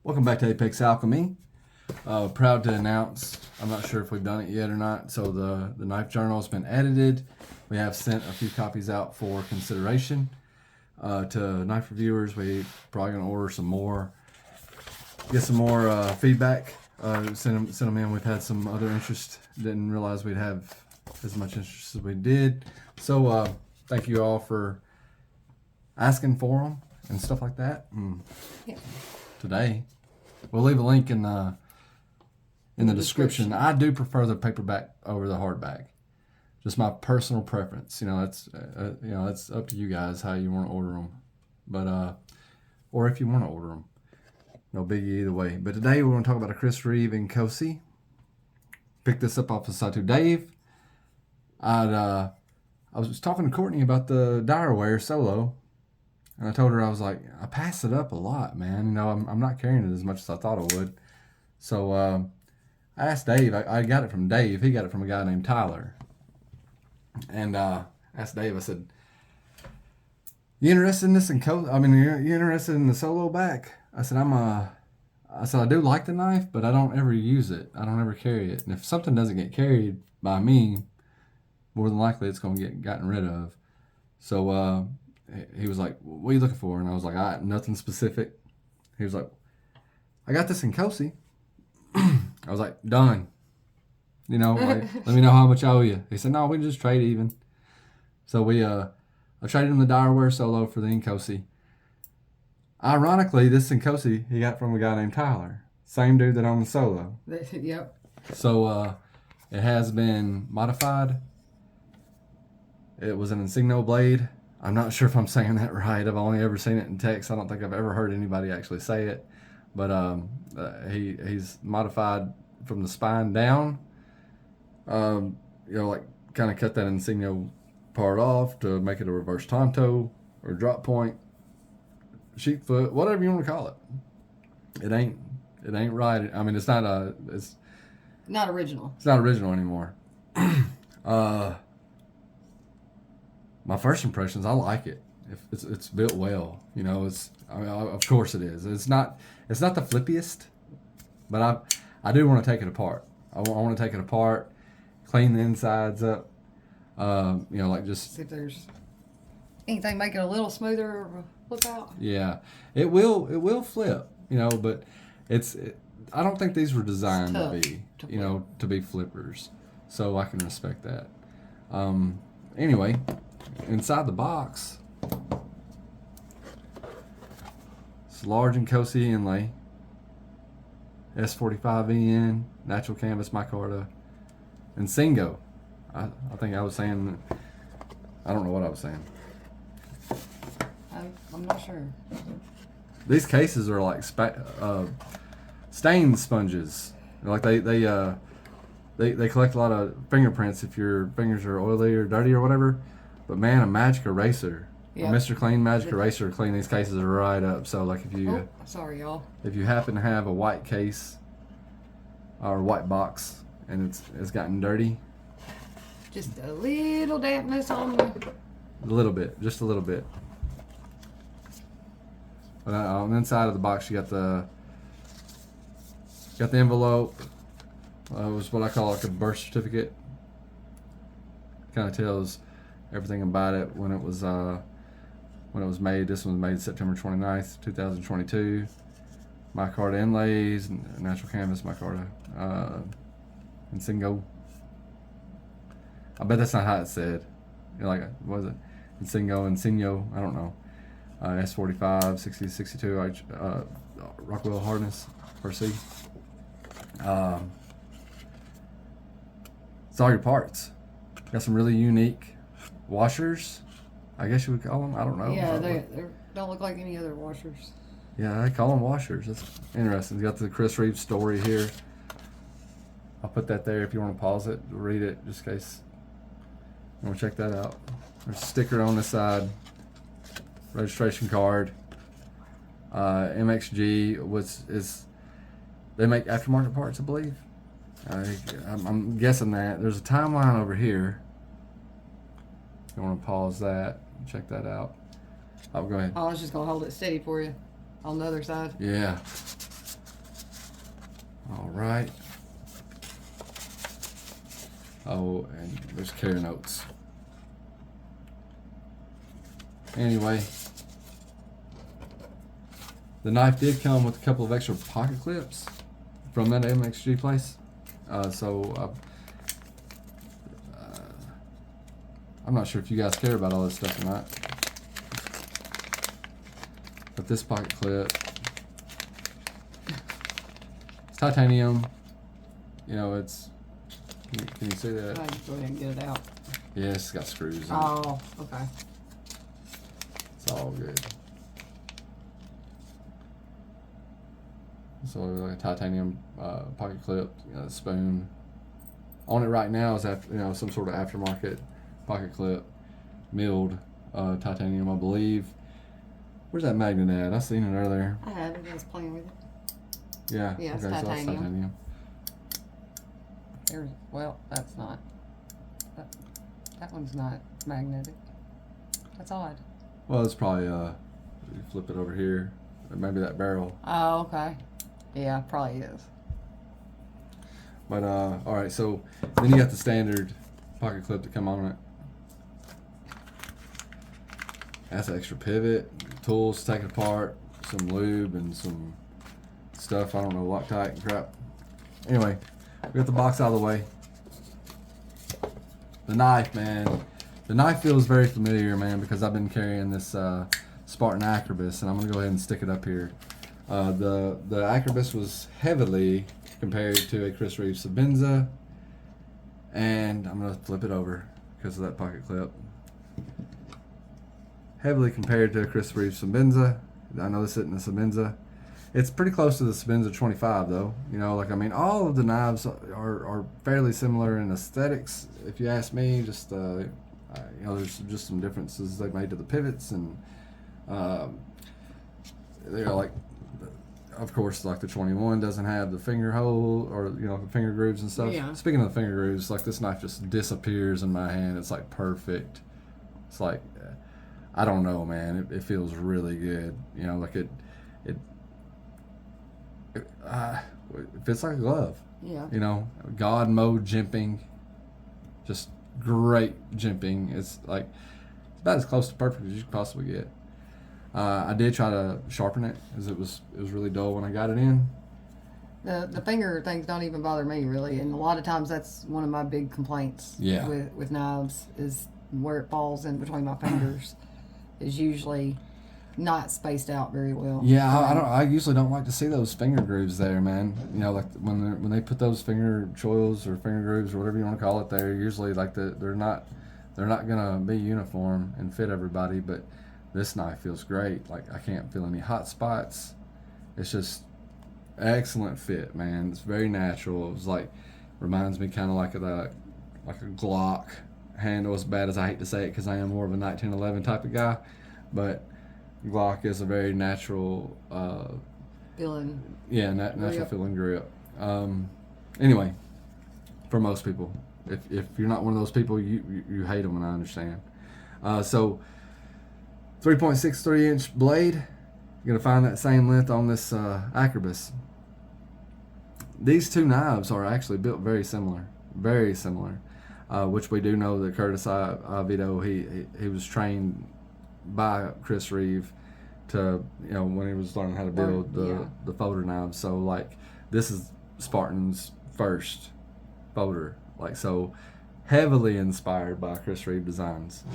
Welcome back to Apex Alchemy. Proud to announce, I'm not sure if we've done it yet or not, so the knife journal has been edited. We have sent a few copies out for consideration to knife reviewers. We probably going to order some more, get some more feedback, send them in. We've had some other interest, didn't realize we'd have as much interest as we did. So thank you all for asking for them and stuff like that. Yeah. Today we'll leave a link in the description. I do prefer the paperback over the hardback. Just my personal preference. That's that's up to you guys how you want to order them. But or if you want to order them, no biggie either way. But today we're going to talk about a Chris Reeve Inkosi. Picked this up off of Sato Dave. I was talking to Courtney about the Direware Solo. And I told her, I was like, I pass it up a lot, man. I'm not carrying it as much as I thought I would. So I asked Dave. I got it from Dave. He got it from a guy named Tyler. And I asked Dave, I said, you interested in this you interested in the Solo back? I said, I do like the knife, but I don't ever use it. I don't ever carry it. And if something doesn't get carried by me, more than likely it's going to get gotten rid of. So he was like, what are you looking for? And I was like, nothing specific. He was like, I got this Inkosi. I was like, done. Let me know how much I owe you. He said, no, we can just trade even. So I traded him the Direware Solo for the Inkosi. Ironically, this Inkosi he got from a guy named Tyler. Same dude that owned the Solo. Yep. So it has been modified. It was an Insingo blade. I'm not sure if I'm saying that right. I've only ever seen it in text. I don't think I've ever heard anybody actually say it. But he's modified from the spine down. Kind of cut that Insingo part off to make it a reverse tanto or drop point, sheep foot, whatever you want to call it. It ain't right. I mean, it's not original. It's not original anymore. My first impressions, I like it. If it's built well, of course it is. It's not the flippiest, but I do want to take it apart. I want to take it apart, clean the insides up. Just see if there's anything make it a little smoother of a flip out. Yeah, it will flip. But I don't think these were designed to be flippers. So I can respect that. Anyway. Inside the box, it's large Inkosi inlay, S45EN, natural canvas micarta, Insingo. I think I was saying, I don't know what I was saying. I'm not sure. These cases are like stain sponges. Like they collect a lot of fingerprints if your fingers are oily or dirty or whatever. But man, a magic eraser, yep. Mr. Clean magic eraser, clean these cases right up. So like if you, sorry y'all, if you happen to have a white case or white box and it's gotten dirty, just a little dampness on the. A little bit, just a little bit. But on the inside of the box, you got the envelope. It was what I call like a birth certificate. Kind of tells everything about it when it was made. This one was made September 29th, 2022. Micarta inlays, natural canvas micarta, Insingo. I bet that's not how it's said. What was it? Insingo, I don't know. S45, 60, 62, Rockwell hardness, per C. It's all your parts. Got some really unique washers, I guess you would call them. I don't know. Yeah, they don't look like any other washers. Yeah, I call them washers. That's interesting. You got the Chris Reeve story here. I'll put that there if you want to pause it, read it, just in case you want to check that out. There's a sticker on the side, registration card. MXG they make aftermarket parts, I believe. I'm guessing that. There's a timeline over here. You want to pause that, check that out. Oh, go ahead. I was just going to hold it steady for you on the other side. Yeah. All right. Oh, and there's care notes. Anyway, the knife did come with a couple of extra pocket clips from that MXG place. I'm not sure if you guys care about all this stuff or not. But this pocket clip, it's titanium. You know, it's. Can you see that? I just go ahead and get it out. Yeah, it's got screws in it. Oh, okay. It's all good. So like a titanium pocket clip, spoon. On it right now is some sort of aftermarket pocket clip, milled titanium, I believe. Where's that magnet at? I seen it earlier. I had it. I was playing with it. Yeah. Yeah, it's okay, so that's titanium. titanium. Well, that's not. That one's not magnetic. That's odd. Well, it's probably you flip it over here, or maybe that barrel. Oh, okay. Yeah, probably is. But all right, so then you got the standard pocket clip to come on it. That's an extra pivot, tools to take it apart, some lube and some stuff. I don't know, Loctite and crap. Anyway, we got the box out of the way. The knife, man. The knife feels very familiar, man, because I've been carrying this Spartan Acrobus, and I'm gonna go ahead and stick it up here. The Acrobus was heavily compared to a Chris Reeve Sebenza, and I'm gonna flip it over because of that pocket clip. Heavily compared to a Chris Reeve Sebenza. I know this isn't a Sebenza. It's pretty close to the Sebenza 25 though. You know, like, I mean, all of the knives are fairly similar in aesthetics. If you ask me, just there's just some differences they made to the pivots, and they're like, of course, like the 21 doesn't have the finger hole or the finger grooves and stuff. Yeah. Speaking of the finger grooves, like this knife just disappears in my hand. It's like perfect. It's like, I don't know, man. It feels really good. Like it fits like a glove. Yeah. God mode jimping, just great jimping. It's like about as close to perfect as you could possibly get. I did try to sharpen it, as it was really dull when I got it in. The finger things don't even bother me really, and a lot of times that's one of my big complaints. Yeah. With knives is where it falls in between my fingers is usually not spaced out very well. Yeah, I usually don't like to see those finger grooves there, man. Like when they put those finger choils or finger grooves or whatever you want to call it there, usually like they're not gonna be uniform and fit everybody. But this knife feels great. Like, I can't feel any hot spots. It's just excellent fit, man. It's very natural. It's like, reminds me kind of like a Glock handle, as bad as I hate to say it, because I am more of a 1911 type of guy. But Glock is a very natural feeling. Yeah, natural feeling grip. Anyway, for most people, if you're not one of those people, you hate them, and I understand. So 3.63 inch blade. You're gonna find that same length on this Acrobus. These two knives are actually built very similar, which we do know that Curtis Vito, he was trained by Chris Reeve to, when he was learning how to build the folder knives. So like, this is Spartan's first folder, like, so heavily inspired by Chris Reeve designs.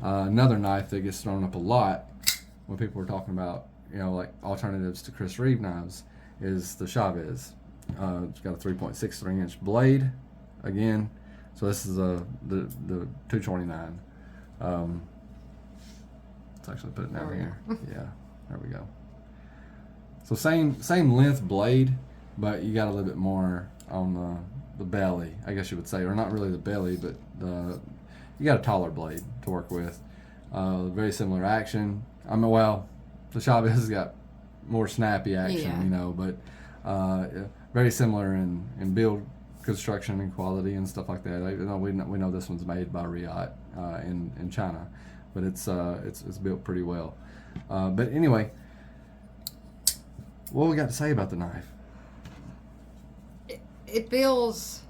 Another knife that gets thrown up a lot when people are talking about, like alternatives to Chris Reeve knives is the Chavez. It's got a 3.63 inch blade again. So this is the 229. Let's actually put it down here. Yeah, there we go. So same length blade, but you got a little bit more on the belly, I guess you would say, or not really the belly, but you got a taller blade to work with. Very similar action. The Chavez has got more snappy action, but very similar in build, construction, and quality and stuff like that. We know this one's made by Riot in China, but it's built pretty well. But anyway, what we got to say about the knife? It feels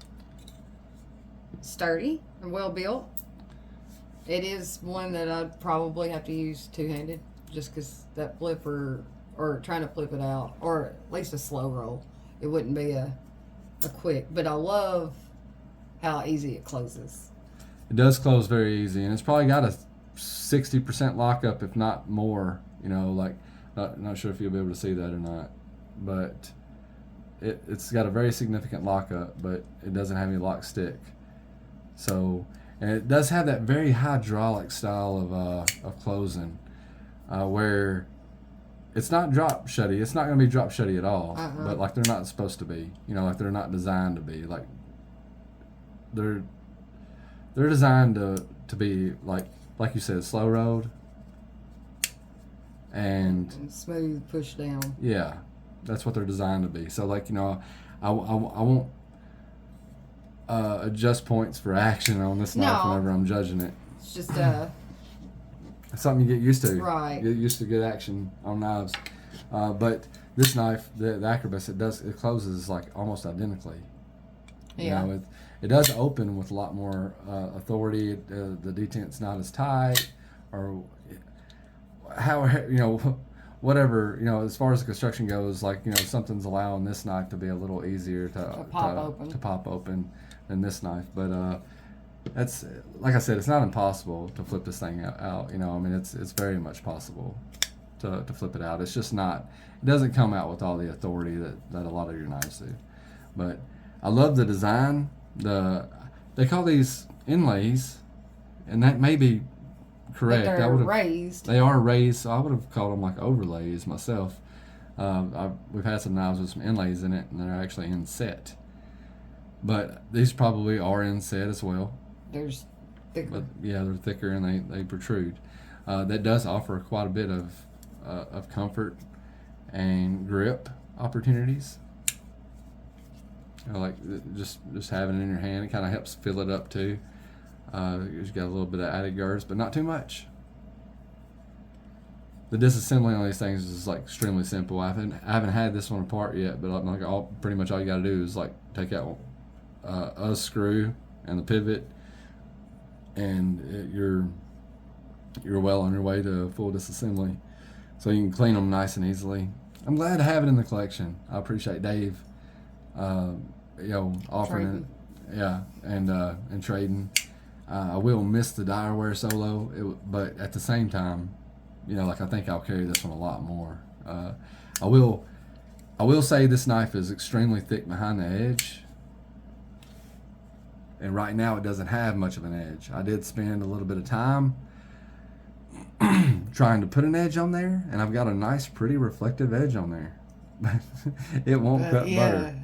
sturdy and well built. It is one that I'd probably have to use two-handed, just because that flipper, or trying to flip it out, or at least a slow roll, it wouldn't be a quick. But I love how easy it closes. It does close very easy, and it's probably got a 60% lockup, if not more. You know, like, not sure if you'll be able to see that or not, but it's got a very significant lockup, but it doesn't have any lock stick. So, and it does have that very hydraulic style of closing, where it's not drop shutty. It's not going to be drop shutty at all. But like they're not supposed to be. You know, like they're not designed to be. Like they're designed to be like you said, slow rolled and smooth push down. Yeah, that's what they're designed to be. So like, you know, I won't adjust points for action on this knife whenever I'm judging it. It's just it's something you get used to. Right. Get used to good action on knives. But this knife, the Acrobus, it closes like almost identically. Yeah. You know, it does open with a lot more authority. The detent's not as tight, or how, you know, whatever, you know, as far as the construction goes, like, you know, something's allowing this knife to be a little easier to pop open than this knife. But that's, like I said, it's not impossible to flip this thing out. You know, I mean, it's very much possible to flip it out. It's just not, it doesn't come out with all the authority that a lot of your knives do. But I love the design. They call these inlays, and that may be correct. But they're raised. They are raised, so I would have called them like overlays myself. We've had some knives with some inlays in it, and they're actually inset. But these probably are inset as well. There's thicker. But yeah, they're thicker and they protrude. That does offer quite a bit of comfort and grip opportunities. You know, like just having it in your hand, it kind of helps fill it up too. You've got a little bit of added guards, but not too much. The disassembly on these things is like extremely simple. I haven't had this one apart yet, but I'm like pretty much all you got to do is like take out a screw and the pivot, and you're well on your way to full disassembly. So you can clean them nice and easily. I'm glad to have it in the collection. I appreciate Dave, you know, offering it, yeah, and trading. I will miss the Direware Solo, but at the same time, you know, like I think I'll carry this one a lot more. I will say this knife is extremely thick behind the edge, and right now it doesn't have much of an edge. I did spend a little bit of time trying to put an edge on there, and I've got a nice, pretty reflective edge on there. It won't cut butter.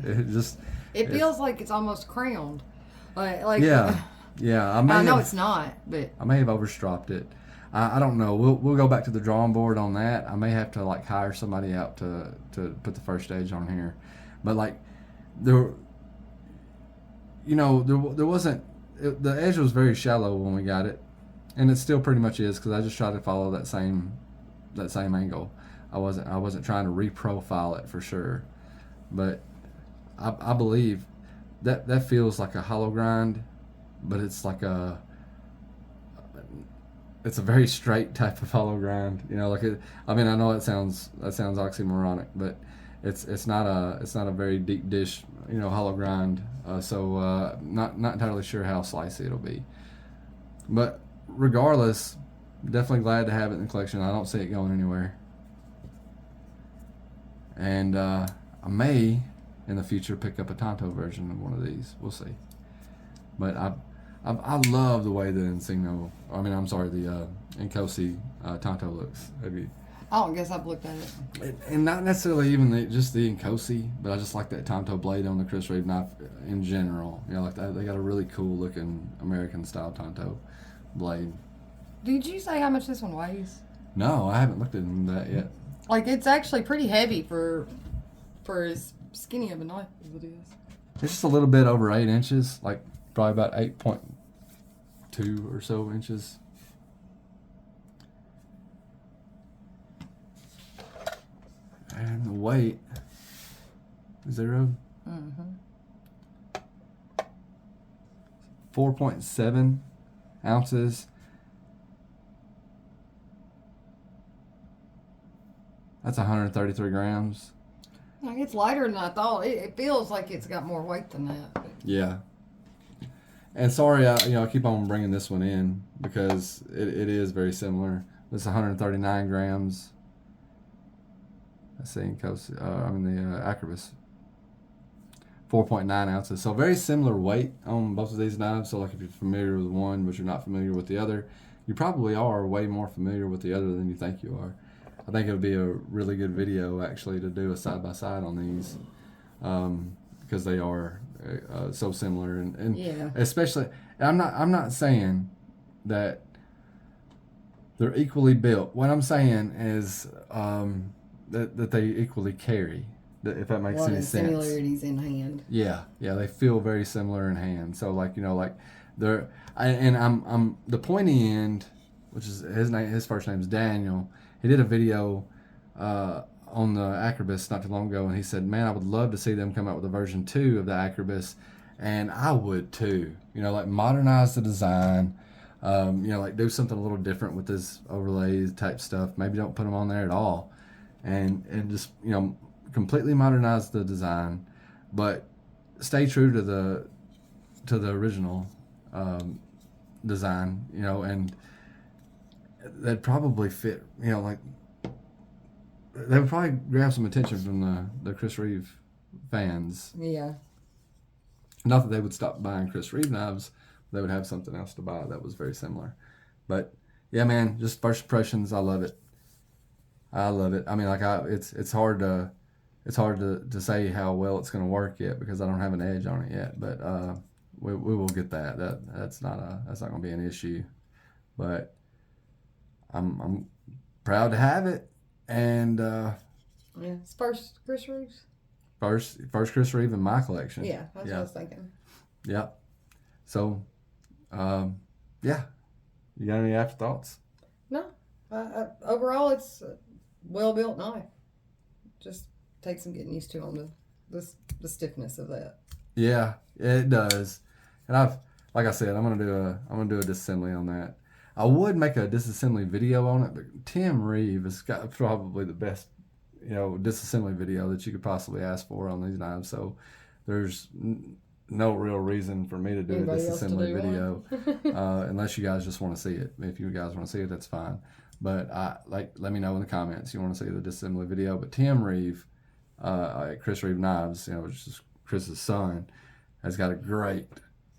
It feels like it's almost crowned. Like yeah. I know it's not, but I may have overstropped it. I don't know. We'll go back to the drawing board on that. I may have to like hire somebody out to put the first edge on here, but like there wasn't. The edge was very shallow when we got it, and it still pretty much is because I just tried to follow that same angle. I wasn't trying to reprofile it for sure, but I believe that feels like a hollow grind, but it's like it's a very straight type of hollow grind. You know, like I mean, I know that sounds oxymoronic, but it's not a very deep dish, you know, hollow grind. So not entirely sure how slicey it'll be, but regardless, definitely glad to have it in the collection. I don't see it going anywhere, and I may in the future pick up a Tanto version of one of these. We'll see, but I love the way the Insingo, the Inkosi Tanto looks. I don't guess I've looked at it. And not necessarily even just the Inkosi, but I just like that Tanto blade on the Chris Reeve knife in general. You know, like that, they got a really cool looking American style Tanto blade. Did you say how much this one weighs? No, I haven't looked at that yet. Like, it's actually pretty heavy for as skinny of a knife as it is. It's just a little bit over 8 inches, like probably about 8.2 or so inches. And the weight, 0. Mm-hmm. 4.7 ounces. That's 133 grams. Like, it's lighter than I thought. It feels like it's got more weight than that. But. Yeah. And sorry, I keep on bringing this one in because it is very similar. It's 139 grams. Let's see, Inkosi, the Acrobus. 4.9 ounces. So very similar weight on both of these knives. So like if you're familiar with one but you're not familiar with the other, you probably are way more familiar with the other than you think you are. I think it would be a really good video actually to do a side-by-side on these because they are so similar and Yeah. especially I'm not saying that they're equally built. What I'm saying is that they equally carry, if that makes any sense. Similarities in hand. Yeah, they feel very similar in hand. So they're I'm the pointy end, which is his first name is Daniel. He did a video on the Acrobus not too long ago, and he said, "Man, I would love to see them come out with a version 2 of the Acrobus," and I would too. Modernize the design. Do something a little different with this overlays type stuff. Maybe don't put them on there at all, and just completely modernize the design, but stay true to the original design. And they'd probably fit. They would probably grab some attention from the Chris Reeve fans. Yeah. Not that they would stop buying Chris Reeve knives. They would have something else to buy that was very similar. But yeah, man, just first impressions. I love it. I mean, it's hard to say how well it's going to work yet because I don't have an edge on it yet. But we will get that. That's not going to be an issue. But I'm proud to have it. And it's first Chris Reeves. First Chris Reeve in my collection. Yeah, that's what I was thinking. Yeah. So, yeah. You got any afterthoughts? No. Overall, it's a well-built knife. Just takes some getting used to on the stiffness of that. Yeah, it does. And like I said, I'm gonna do a disassembly on that. I would make a disassembly video on it, but Tim Reeve has got probably the best, disassembly video that you could possibly ask for on these knives. So there's no real reason for me to do a disassembly video unless you guys just want to see it. If you guys want to see it, that's fine. But let me know in the comments you want to see the disassembly video. But Tim Reeve, Chris Reeve Knives, which is Chris's son, has got a great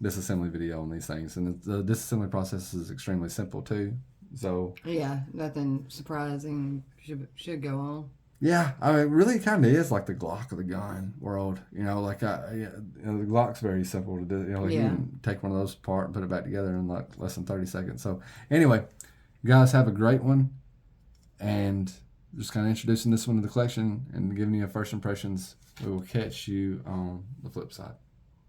disassembly video on these things, and the disassembly process is extremely simple too. So yeah, nothing surprising should go on. Yeah, I mean, it really kind of is like the Glock of the gun world. The Glock's very simple to do. You can take one of those apart and put it back together in like less than 30 seconds. So anyway, you guys have a great one, and just kind of introducing this one to the collection and giving you first impressions. We will catch you on the flip side.